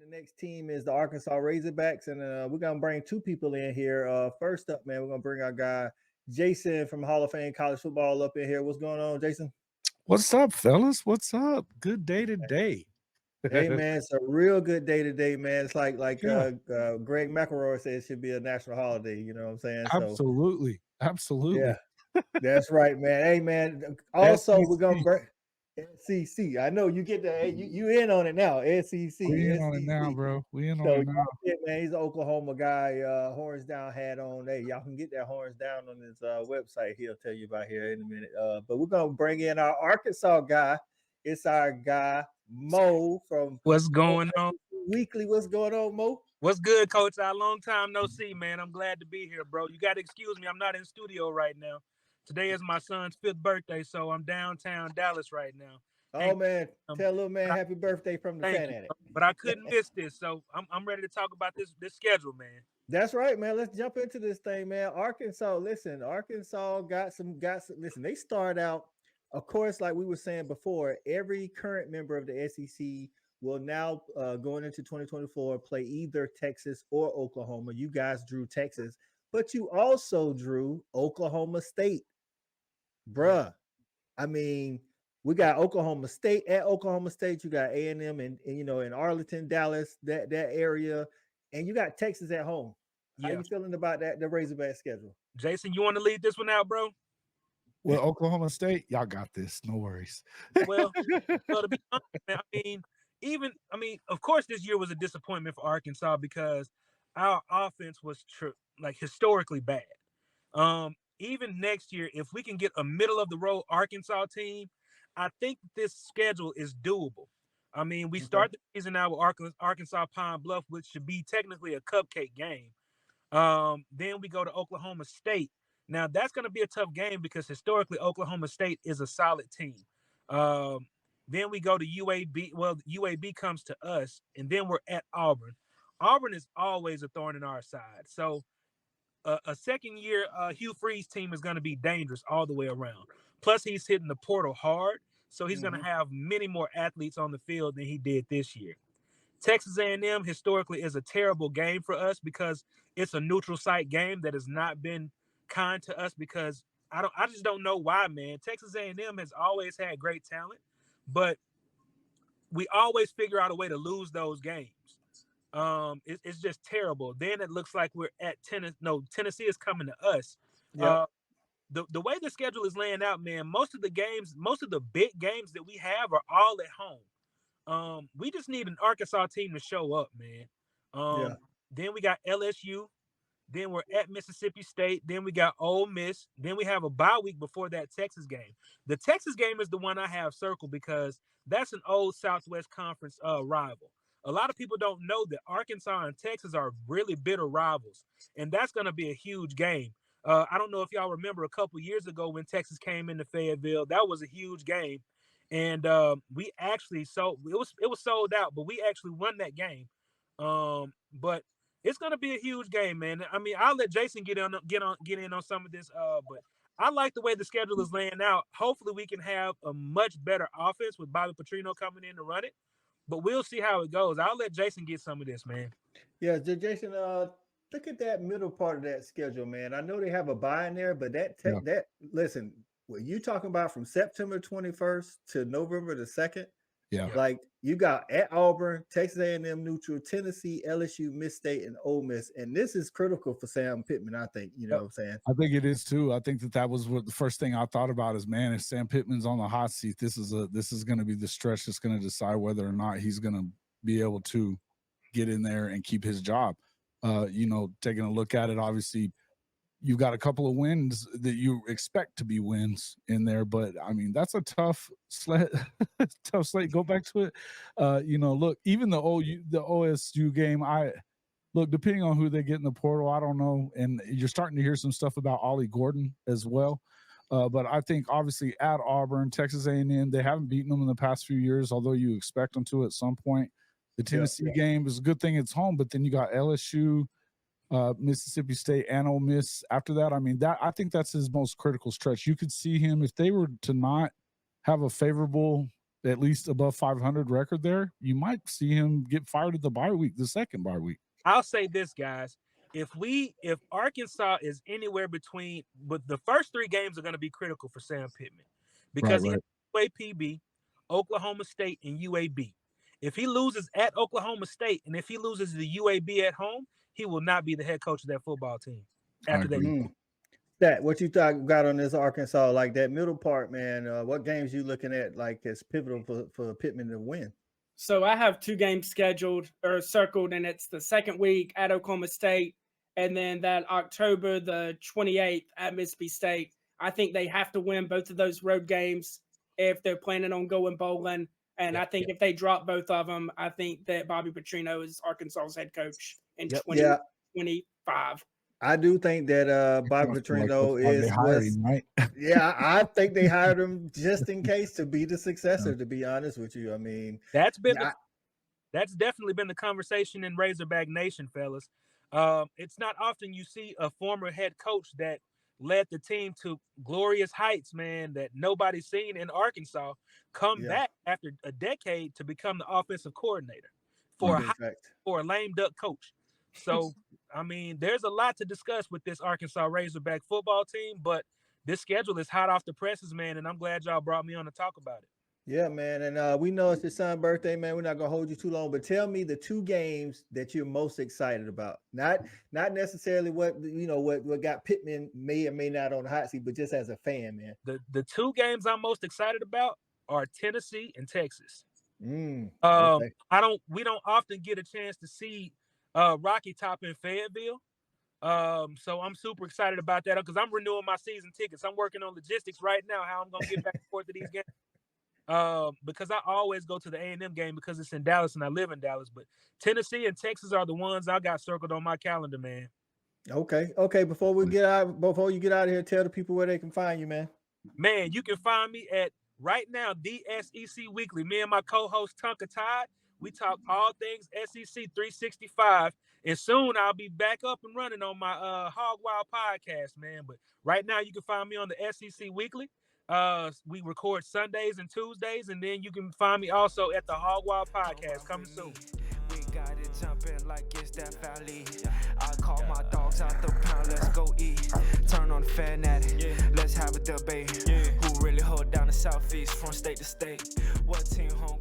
The next team is the Arkansas Razorbacks, and we're gonna bring two people in here. First up, man, we're gonna bring our guy Jason from Hall of Fame College Football up in here. What's going on, Jason? What's up, fellas? What's up? Good day today. Hey, man, it's a real good day today, man. It's like Yeah, Greg McElroy said, it should be a national holiday. You know what I'm saying? So absolutely. yeah, Absolutely. that's right, man. Hey, man. Also, we're gonna SEC. bring SEC. I know you get the you in on it now. SEC, We in on it now, SEC. bro. We in on So it now. yeah, man, he's an Oklahoma guy. Horns down hat on. Hey, y'all can get that horns down on his website. He'll tell you about here in a minute. But we're gonna bring in our Arkansas guy. It's our guy Mo from What's Mo going on? Weekly. What's going on, Mo? What's good, Coach? A long time no see, man. I'm glad to be here, bro. You got to excuse me. I'm not in studio right now. Today is my son's 5th birthday, so I'm downtown Dallas right now. Oh Hang man, tell little man but happy birthday from the thank fan you. addict. But I couldn't miss this, so I'm ready to talk about this schedule, man. That's right, man. Let's jump into this thing, man. Arkansas, listen, Arkansas got some. Listen, they start out, of course, like we were saying before. Every current member of the SEC will now, going into 2024, play either Texas or Oklahoma. You guys drew Texas, but you also drew Oklahoma State, bruh. I mean, we got Oklahoma State at Oklahoma State. You got A&M and in Arlington, Dallas, that area, and you got Texas at home. How Yeah. you feeling about that? The Razorback schedule. Jason, you want to lead this one out, bro? Well, Oklahoma State, y'all got this. No worries. Well, to be honest, man, of course, this year was a disappointment for Arkansas because our offense was historically bad. Even next year, if we can get a middle of the road Arkansas team, I think this schedule is doable. I mean, we start the season out with Arkansas Pine Bluff, which should be technically a cupcake game. Then we go to Oklahoma State. Now that's going to be a tough game because historically Oklahoma State is a solid team. Then we go to UAB. Well, UAB comes to us, and then we're at Auburn. Auburn is always a thorn in our side. So a second year Hugh Freeze team is going to be dangerous all the way around. Plus, he's hitting the portal hard, so he's going to have many more athletes on the field than he did this year. Texas A&M historically is a terrible game for us because it's a neutral site game that has not been kind to us because I just don't know why, man. Texas A&M has always had great talent, but we always figure out a way to lose those games. It's just terrible. Then it looks like we're at Tennessee. No, Tennessee is coming to us. Yep. The way the schedule is laying out, man, most of the big games that we have are all at home. We just need an Arkansas team to show up, man. Yeah. Then we got LSU. Then we're at Mississippi State. Then we got Ole Miss. Then we have a bye week before that Texas game. The Texas game is the one I have circled because that's an old Southwest Conference rival. A lot of people don't know that Arkansas and Texas are really bitter rivals, and that's going to be a huge game. I don't know if y'all remember a couple years ago when Texas came into Fayetteville. That was a huge game, and we actually it was sold out, but we actually won that game. But it's gonna be a huge game, man. I mean, I'll let Jason get in on some of this. But I like the way the schedule is laying out. Hopefully, we can have a much better offense with Bobby Petrino coming in to run it. But we'll see how it goes. I'll let Jason get some of this, man. Yeah, Jason. Look at that middle part of that schedule, man. I know they have a bye in there, but Yeah. that listen, what you talking about from September 21st to November the 2nd? Yeah. Like you got at Auburn, Texas A&M neutral, Tennessee, LSU, Miss State, and Ole Miss, and this is critical for Sam Pittman. I think you know what I'm saying. I think it is too. I think that was what the first thing I thought about is, man, if Sam Pittman's on the hot seat, this is going to be the stretch that's going to decide whether or not he's going to be able to get in there and keep his job. Taking a look at it, obviously, you've got a couple of wins that you expect to be wins in there, but I mean that's a tough slate. Tough slate. Go back to it. Look, even the OSU game. Depending on who they get in the portal, I don't know. And you're starting to hear some stuff about Ollie Gordon as well. But I think obviously at Auburn, Texas A&M, they haven't beaten them in the past few years, although you expect them to at some point. The Tennessee game is a good thing it's home, but then you got LSU, Mississippi State, and Ole Miss after that. I mean, I think that's his most critical stretch. You could see him if they were to not have a favorable at least above 500 record there, you might see him get fired at the bye week, the second bye week. I'll say this, guys. If Arkansas is anywhere between, but the first 3 games are going to be critical for Sam Pittman because he has UAPB, Oklahoma State, and UAB. If he loses at Oklahoma State and if he loses the UAB at home, he will not be the head coach of that football team after that. That what you thought got on this Arkansas, like that middle part, man. What games you looking at like as pivotal for Pittman to win? So I have 2 games scheduled or circled, and it's the second week at Oklahoma State, and then that October the 28th at Mississippi State. I think they have to win both of those road games if they're planning on going bowling. And I think if they drop both of them, I think that Bobby Petrino is Arkansas's head coach in 2025. I do think that Bobby Petrino right? Yeah, I think they hired him just in case to be the successor. To be honest with you, I mean, that's definitely been the conversation in Razorback Nation, fellas. It's not often you see a former head coach that led the team to glorious heights, man, that nobody's seen in Arkansas, come back after a decade to become the offensive coordinator for a lame duck coach. So, I mean, there's a lot to discuss with this Arkansas Razorback football team, but this schedule is hot off the presses, man, and I'm glad y'all brought me on to talk about it. Yeah, man, and we know it's your son's birthday, man. We're not gonna hold you too long, but tell me the 2 games that you're most excited about. Not necessarily what got Pittman may or may not on the hot seat, but just as a fan, man. The 2 games I'm most excited about are Tennessee and Texas. Okay. We don't often get a chance to see Rocky Top in Fayetteville. So I'm super excited about that because I'm renewing my season tickets. I'm working on logistics right now, how I'm gonna get back and forth to these games. Because I always go to the A&M game because it's in Dallas and I live in Dallas. But Tennessee and Texas are the ones I got circled on my calendar, man. Okay. Before you get out of here, tell the people where they can find you, man. Man, you can find me at right now the SEC Weekly. Me and my co-host Tonka Todd, we talk all things SEC 365, and soon I'll be back up and running on my Hog Wild podcast, man. But right now you can find me on the SEC Weekly. We record Sundays and Tuesdays, and then you can find me also at the Hog Wild podcast coming soon. We got it jumping like it's that valley. I call my dogs out the pound, let's go eat. Turn on the fanatic, let's have a debate. Who really hold down the Southeast from state to state? What team home